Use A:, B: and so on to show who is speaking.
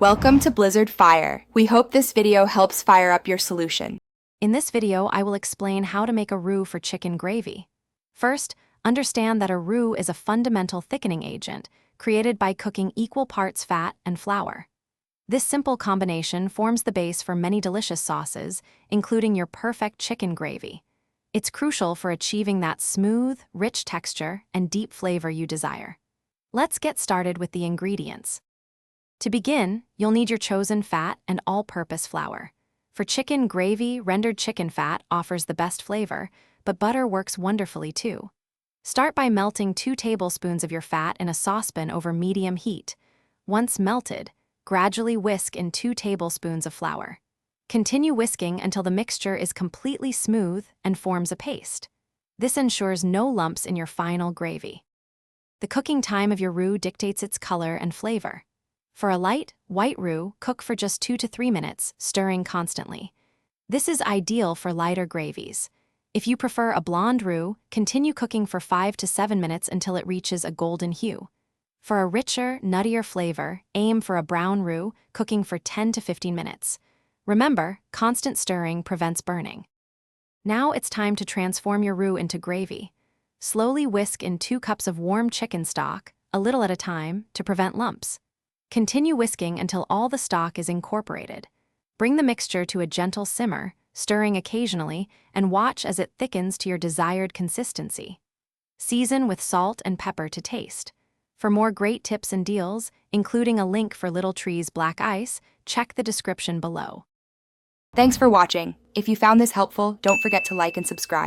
A: Welcome to Blizzard Fire. We hope this video helps fire up your solution.
B: In this video, I will explain how to make a roux for chicken gravy. First, understand that a roux is a fundamental thickening agent created by cooking equal parts fat and flour. This simple combination forms the base for many delicious sauces, including your perfect chicken gravy. It's crucial for achieving that smooth, rich texture and deep flavor you desire. Let's get started with the ingredients. To begin, you'll need your chosen fat and all-purpose flour. For chicken gravy, rendered chicken fat offers the best flavor, but butter works wonderfully too. Start by melting 2 tablespoons of your fat in a saucepan over medium heat. Once melted, gradually whisk in 2 tablespoons of flour. Continue whisking until the mixture is completely smooth and forms a paste. This ensures no lumps in your final gravy. The cooking time of your roux dictates its color and flavor. For a light, white roux, cook for just 2 to 3 minutes, stirring constantly. This is ideal for lighter gravies. If you prefer a blonde roux, continue cooking for 5 to 7 minutes until it reaches a golden hue. For a richer, nuttier flavor, aim for a brown roux, cooking for 10 to 15 minutes. Remember, constant stirring prevents burning. Now it's time to transform your roux into gravy. Slowly whisk in 2 cups of warm chicken stock, a little at a time, to prevent lumps. Continue whisking until all the stock is incorporated. Bring the mixture to a gentle simmer, stirring occasionally, and watch as it thickens to your desired consistency. Season with salt and pepper to taste. For more great tips and deals, including a link for Little Tree's black ice, check the description below.
A: Thanks for watching. If you found this helpful, don't forget to like and subscribe.